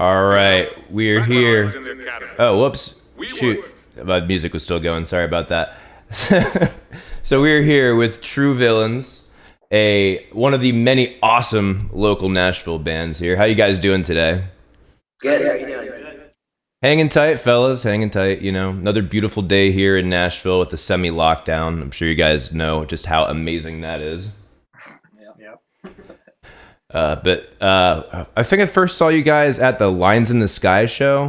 All right, we're here. Oh, whoops. Shoot. My music was still going. Sorry about that. So we're here with True Villains, one of the many awesome local Nashville bands here. How you guys doing today? Good. How are you doing? Hanging tight, fellas. Hanging tight. You know, another beautiful day here in Nashville with the semi-lockdown. I'm sure you guys know just how amazing that is. But I think I first saw you guys at the Lines in the Sky show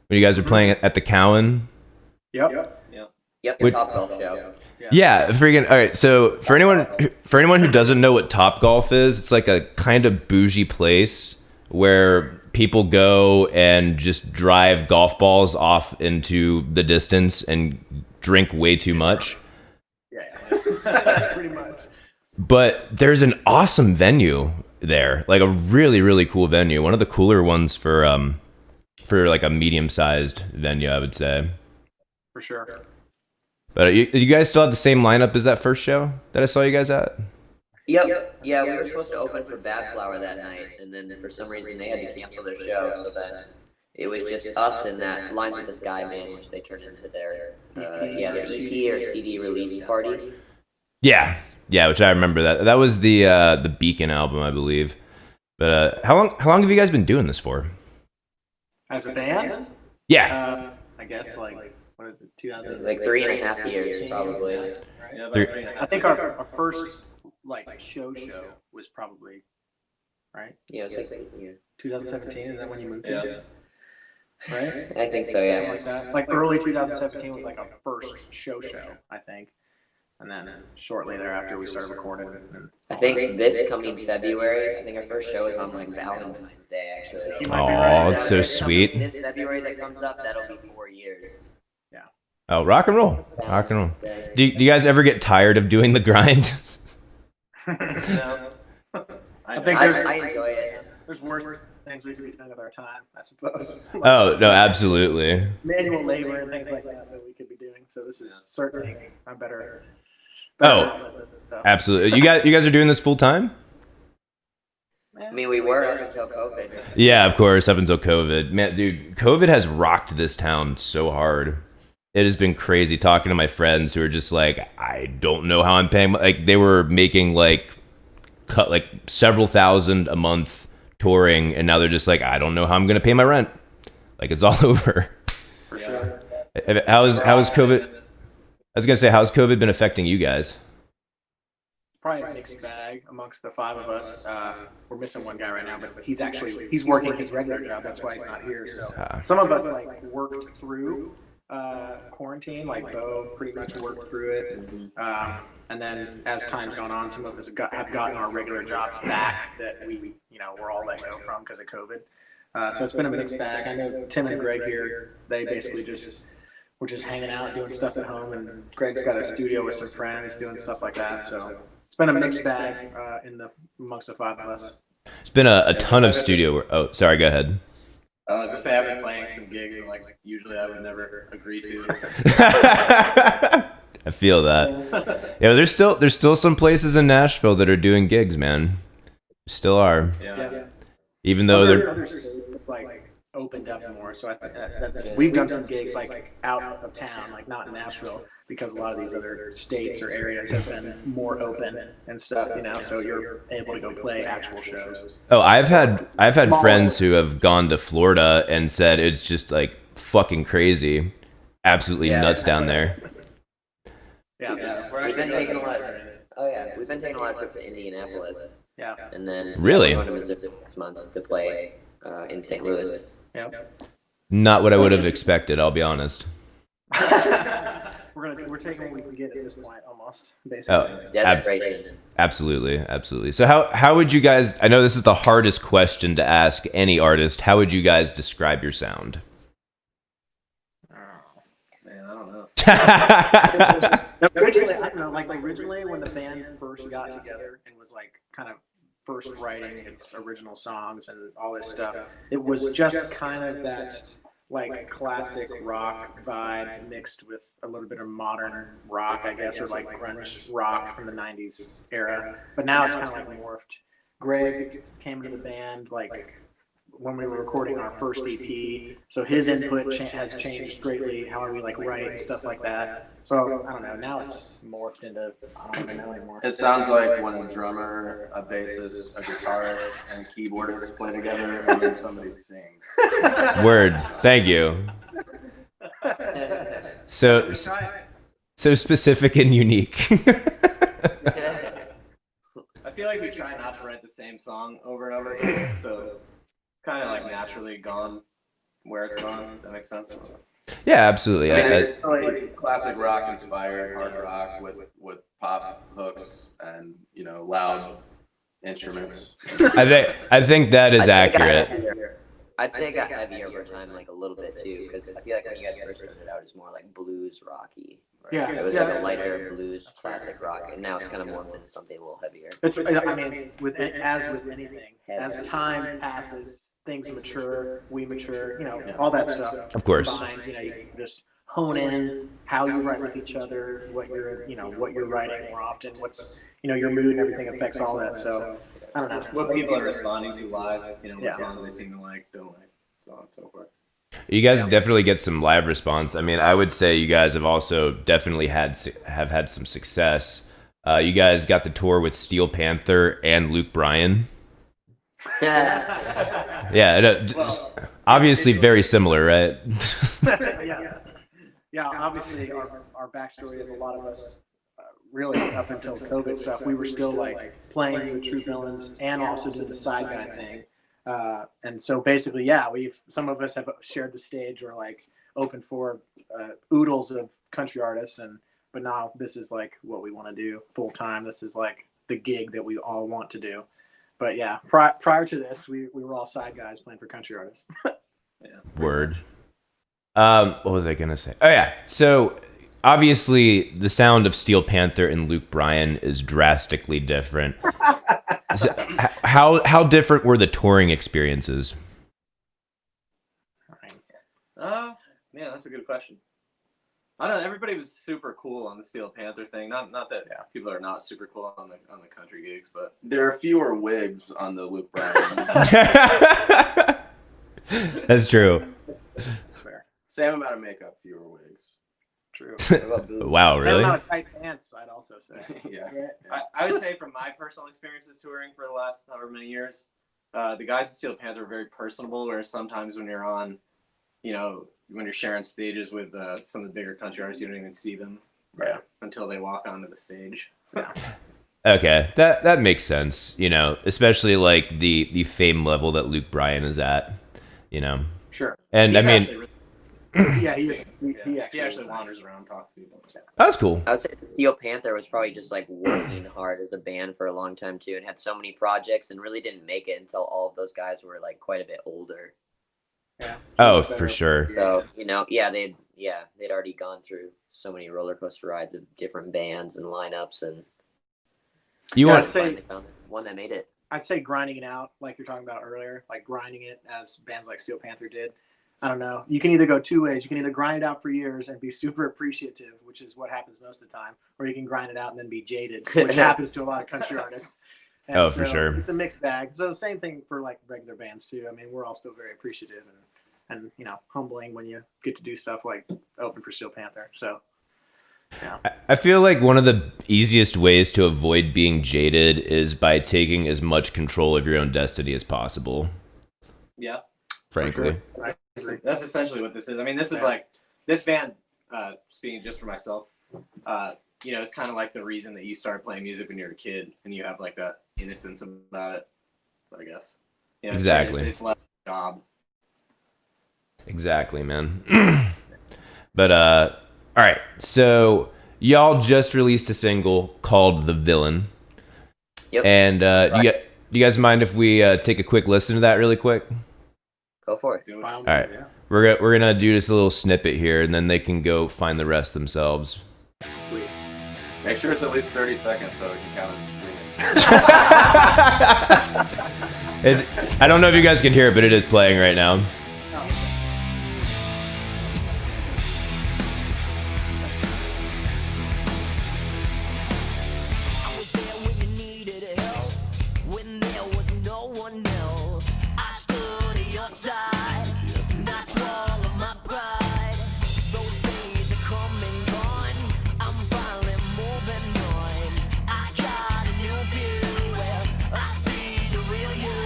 when you guys were playing at the Cowan. Yep. Yep, Would- Top Golf show. Yeah, freaking. All right, so for anyone who doesn't know what Top Golf is, it's like a kind of bougie place where people go and just drive golf balls off into the distance and drink way too much. Yeah. Pretty much. But there's an awesome venue there, like a really really cool venue, one of the cooler ones for like a medium-sized venue, I would say. For sure. But you guys still have the same lineup as that first show that I saw you guys at? Yep. Yeah, we were supposed to open for Bad Flower that night, and then for some reason they had to cancel their show, so then it was just us and that Lines of the Sky band, which they turned into their their EP or CD release party. Yeah, which I remember that. That was the Beacon album, I believe. But how long have you guys been doing this for? As a band, Yeah, I guess like what is it, 2000? Like 3.5 years, probably. Right? Three- I think our first like show was probably right. Yeah, it was like 2017. Is that when you moved here? Right. I think so. Something Yeah. like that. Like early 2017 was like our first show, I think. And then shortly thereafter we started recording. And I think this coming February, I think our first show is on like Valentine's Day, actually. You might be oh, right. it's so sweet. This February that comes up, that'll be 4 years. Oh, rock and roll. Do you guys ever get tired of doing the grind? No. I think I enjoy it. there's worse things we could be doing with our time, I suppose. Oh no, absolutely. Manual labor and things like that we could be doing. So this is certainly a better. Oh, outlet than stuff. Absolutely. You guys are doing this full time? I mean, we were up until COVID. Yeah, of course, up until COVID. Man, dude, COVID has rocked this town so hard. It has been crazy talking to my friends who are just like, I don't know how I'm paying. Like, they were making like several thousand a month touring, and now they're just like, I don't know how I'm gonna pay my rent. Like, it's all over. For sure. How's COVID? I was gonna say, how's COVID been affecting you guys? Probably a mixed bag amongst the five of us. We're missing one guy right now, but he's working his regular job. That's why he's not here. So some of us like worked through quarantine, like Bo pretty much worked through it. And then as time's gone on, some of us have gotten our regular jobs back that we we're all let go from because of COVID. So it's been a mixed bag. I know Tim and Greg here, they basically we're just hanging out, doing stuff at home, and Greg's got a studio with some friends doing stuff like that. So it's been a mixed bag amongst the five of us. It's been a ton of studio work. Oh, sorry, go ahead. I was just say I've been playing some gigs and like usually I would never agree to. I feel that. Yeah, there's still some places in Nashville that are doing gigs, man. Still are. Yeah. Even though other states have like opened up more. So I think we've done some gigs like out of town, like not in Nashville, because a lot of these other states or areas have been more open and stuff. So you're able to go play actual shows. Oh, I've had friends who have gone to Florida and said it's just like fucking crazy, absolutely nuts down there. Yeah. So, We've been taking a lot. We've been taking a lot of trips to Indianapolis, yeah. and then Really? we're going to Missouri next month to play in St. Louis. Yeah. Not what I would have expected, I'll be honest. We're taking what we can get at this point, almost basically. Oh, Desperation. absolutely. So how would you guys? I know this is the hardest question to ask any artist. How would you guys describe your sound? Man, I don't know. Originally, I don't know. Like originally, when the band first got together and was like kind of first writing its original songs and all this stuff, it was just kind of that like classic rock vibe mixed with a little bit of modern rock, I guess, or like grunge rock from the '90s era. But now it's kind of like morphed. Greg came to the band like when we were recording our first EP, so his input has changed greatly. How we like write and stuff like that. So I don't know. Now it's morphed into I don't even know anymore. It sounds like when a drummer, a bassist, a guitarist, and a keyboardist play together and then somebody sings. Word. Thank you. So specific and unique. I feel like we try not to write the same song over and over again, so kind of like naturally gone where it's gone. If that makes sense. Yeah, absolutely. I mean, it's like classic rock inspired hard rock with pop hooks and loud instruments. I think that is accurate. I'd say it got heavier over time, like a little bit too, because I feel like when you guys first started out, it was more like blues rocky. Yeah, It was like a lighter blues classic rock, and now it's kind of morphed into something a little heavier. I mean, as with anything, as time passes, things mature, we mature, all that stuff. Of course. Combined, you just hone in how you write with each other, what you're writing more often, what's, your mood and everything affects all that. So I don't know What people are responding to live, what songs they seem to like, don't like, so on and so forth. You guys definitely get some live response. I mean, I would say you guys have also definitely have had some success. You guys got the tour with Steel Panther and Luke Bryan. Yeah, obviously very similar, right? Yes. Yeah, obviously our backstory is a lot of us, really up until COVID stuff, we were still like playing with True Villains and also doing the side guy thing. And so basically, some of us have shared the stage or like open for oodles of country artists, but now this is like what we want to do full time. This is like the gig that we all want to do. But yeah, prior to this, we were all side guys playing for country artists. Word. What was I gonna say? Oh yeah. So obviously, the sound of Steel Panther and Luke Bryan is drastically different. So, how different were the touring experiences? Man, that's a good question. I don't know. Everybody was super cool on the Steel Panther thing. Not that people are not super cool on the country gigs, but there are fewer wigs on the Luke Bryan. That's true. That's fair. Same amount of makeup, fewer wigs. True. Wow, Same really? amount of tight pants, I'd also say. Yeah. I would say from my personal experiences touring for the last however many years, the guys at Steel Panther are very personable, whereas sometimes when you're on, when you're sharing stages with some of the bigger country artists, you don't even see them until they walk onto the stage. Yeah. Okay, that makes sense. Especially like the fame level that Luke Bryan is at. Sure. And He's I mean, actually really Yeah, he is. He actually is wanders nice. around and talks to people. that's cool. I would say Steel Panther was probably just like working hard as a band for a long time too, and had so many projects, and really didn't make it until all of those guys were like quite a bit older. Yeah. Oh, for sure. So they'd already gone through so many roller coaster rides of different bands and lineups, and You Yeah, want I'd say- finally found one that made it. I'd say grinding it out, like you're talking about earlier, like grinding it as bands like Steel Panther did. I don't know. You can either go two ways. You can either grind it out for years and be super appreciative, which is what happens most of the time, or you can grind it out and then be jaded, which happens to a lot of country artists. And for sure. It's a mixed bag. So same thing for like regular bands too. I mean, we're all still very appreciative and humbling when you get to do stuff like open for Steel Panther. So I feel like one of the easiest ways to avoid being jaded is by taking as much control of your own destiny as possible. Yeah. Frankly. That's essentially what this is. I mean, this is like this band. Speaking just for myself, it's kind of like the reason that you start playing music when you're a kid and you have like that innocence about it. I guess. Exactly. It's less a job. Exactly, man. But all right. So y'all just released a single called "The Villain." Yep. And do you guys mind if we take a quick listen to that really quick? Go for it. do it. All right. We're gonna do just a little snippet here, and then they can go find the rest themselves. Make sure it's at least 30 seconds so it can count as a stream. I don't know if you guys can hear it, but it is playing right now. I was there when you needed help, when there was no one else. I stood at your side, and I swallowed my pride. Those days are come and gone, I'm finally moving on. I got a new view where I see the real you.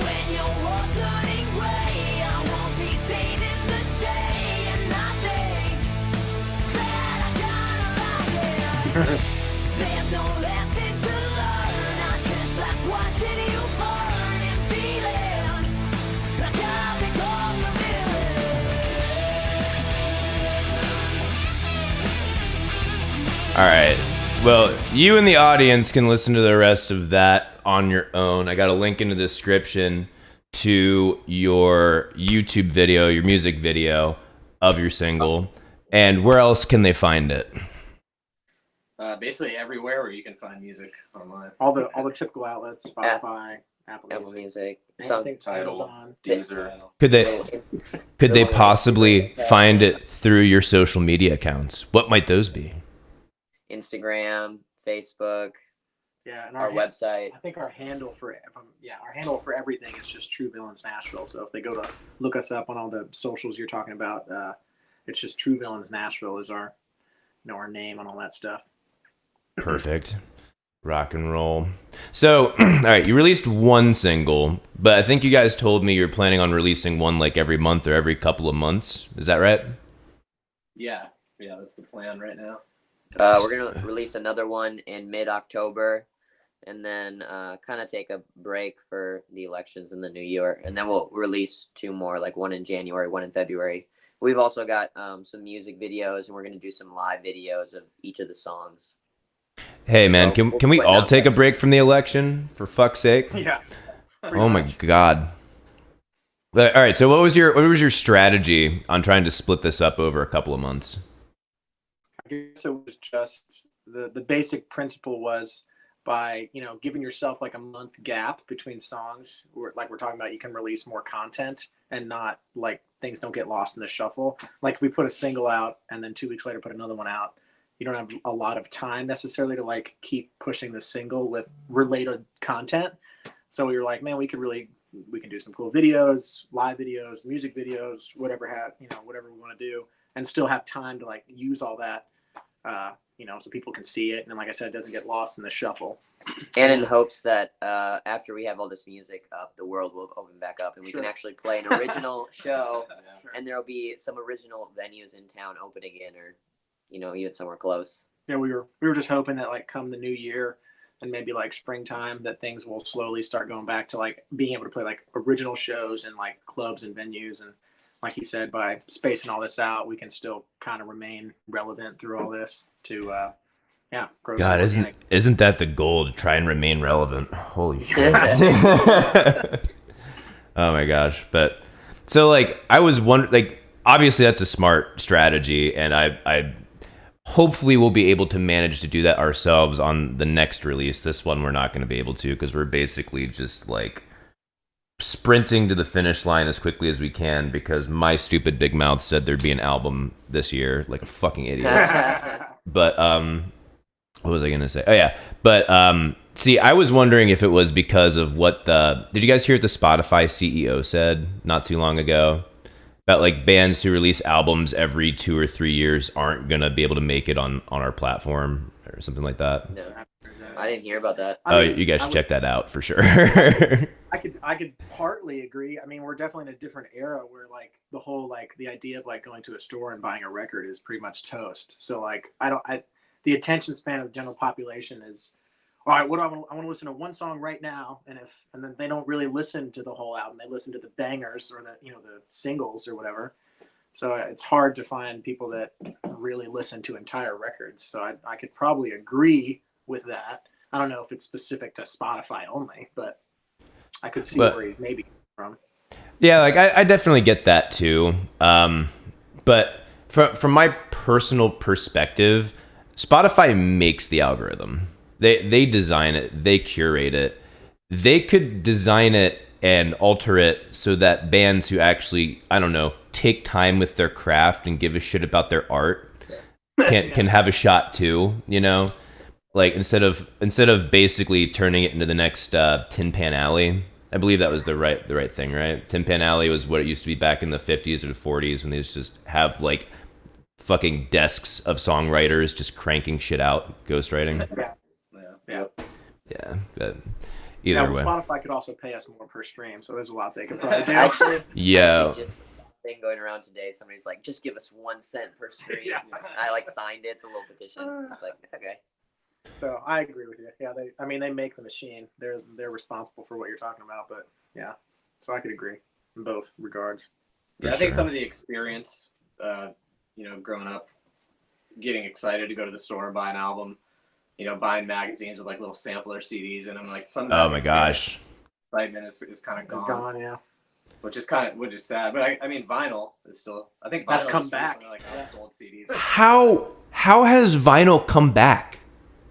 When your world's turning gray, I won't be saving the day, and I think that I gotta like it. There's no lesson to learn, I just like watching you burn, and All right. Well, you in the audience can listen to the rest of that on your own. I got a link in the description to your YouTube video, your music video of your single. And where else can they find it? Basically everywhere where you can find music online. All the typical outlets, Spotify, Apple Music. anything, Tidal, Amazon. Deezer. Could they possibly find it through your social media accounts? What might those be? Instagram, Facebook, Yeah, and our website. I think our handle for everything is just True Villains Nashville. So if they go to look us up on all the socials you're talking about, it's just True Villains Nashville is our our name on all that stuff. Perfect. Rock and roll. So, all right, you released one single, but I think you guys told me you're planning on releasing one like every month or every couple of months. Is that right? Yeah, that's the plan right now. We're going to release another one in mid-October, and then kind of take a break for the elections in the new year. And then we'll release 2 more, like one in January, one in February. We've also got some music videos, and we're going to do some live videos of each of the songs. Hey, man, can we all take a break from the election, for fuck's sake? Yeah. Oh my God. All right, so what was your strategy on trying to split this up over a couple of months? I guess it was just the basic principle was by giving yourself like a month gap between songs, like we're talking about, you can release more content and not like things don't get lost in the shuffle. Like if we put a single out and then 2 weeks later put another one out, you don't have a lot of time necessarily to like keep pushing the single with related content. So we were like, man, we can do some cool videos, live videos, music videos, whatever we want to do, and still have time to like use all that, so people can see it. And like I said, it doesn't get lost in the shuffle. And in hopes that after we have all this music up, the world will open back up and we can actually play an original show, and there'll be some original venues in town open again, or even somewhere close. Yeah, we were just hoping that like come the new year and maybe like springtime that things will slowly start going back to like being able to play like original shows and like clubs and venues. And like he said, by spacing all this out, we can still kind of remain relevant through all this to grow. God, isn't that the goal, to try and remain relevant? Holy shit. Oh my gosh. But so like I was wondering, like obviously that's a smart strategy, and I hopefully we'll be able to manage to do that ourselves on the next release. This one we're not going to be able to, because we're basically just like sprinting to the finish line as quickly as we can, because my stupid big mouth said there'd be an album this year, like a fucking idiot. But what was I going to say? Oh yeah. But see, I was wondering if it was because of did you guys hear what the Spotify CEO said not too long ago? About like bands who release albums every 2 or 3 years aren't gonna be able to make it on our platform or something like that. No, I didn't hear about that. You guys should check that out for sure. I could partly agree. I mean, we're definitely in a different era where like the whole like the idea of like going to a store and buying a record is pretty much toast. So like the attention span of the general population is, all right, what do I want to listen to one song right now, and then they don't really listen to the whole album. They listen to the bangers or the singles or whatever. So it's hard to find people that really listen to entire records. So I could probably agree with that. I don't know if it's specific to Spotify only, but I could see where he's maybe from. Yeah, like I definitely get that too. But from my personal perspective, Spotify makes the algorithm. They design it, they curate it. They could design it and alter it so that bands who actually, I don't know, take time with their craft and give a shit about their art can have a shot too, Like instead of basically turning it into the next Tin Pan Alley. I believe that was the right thing, right? Tin Pan Alley was what it used to be back in the 50s or the 40s, when they used to just have like fucking desks of songwriters just cranking shit out, ghostwriting. Yeah, but either way. Spotify could also pay us more per stream, so there's a lot they could probably do. Actually, yeah. Just thing going around today, somebody's like, just give us 1 cent per stream. I like signed it. It's a little petition. It's like, okay. So I agree with you. Yeah, they make the machine. They're responsible for what you're talking about, but yeah. So I could agree in both regards. Yeah, I think some of the experience, growing up getting excited to go to the store and buy an album. You know, buying magazines with like little sampler CDs, and I'm like, some. Oh my gosh. Excitement is kind of It's gone. gone, yeah. Which is sad, but I mean, vinyl is still. I think That's vinyl come just back. recently, like outsold CDs. How has vinyl come back?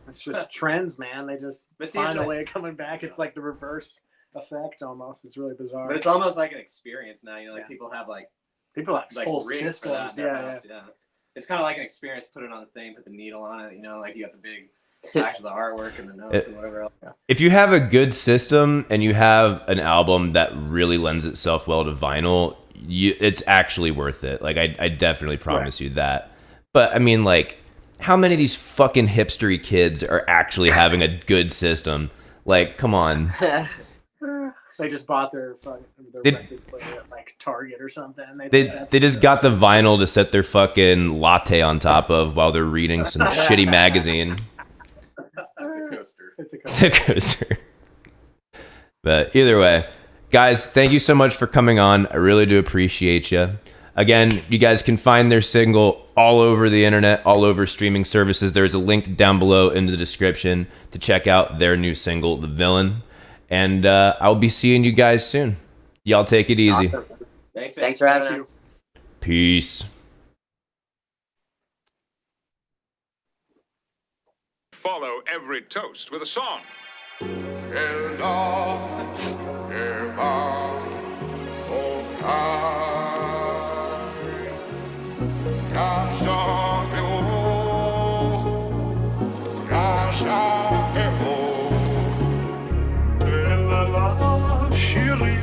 It's just trends, man. They just But see, find it's a like- way of coming back. It's like the reverse effect almost. It's really bizarre. But it's almost like an experience now. You know, like Yeah. people have like People have whole rigs for that systems. in their Yeah, house. Yeah, it's kind of like an experience. Put it on the thing, put the needle on it. You know, like you got the big actual artwork and the notes and whatever else. If you have a good system and you have an album that really lends itself well to vinyl, it's actually worth it. Like I definitely promise you that. But I mean, like, how many of these fucking hipstery kids are actually having a good system? Like, come on. They just bought their They- record player at like Target or something. They just got the vinyl to set their fucking latte on top of while they're reading some shitty magazine. That's a coaster. It's a It's a coaster. But either way, guys, thank you so much for coming on. I really do appreciate you. Again, you guys can find their single all over the internet, all over streaming services. There's a link down below in the description to check out their new single, The Villain. And I'll be seeing you guys soon. Y'all take it easy. Awesome. Thanks, man. Thanks for having Thank you. us. Peace. Follow every toast with a song.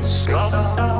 Scott.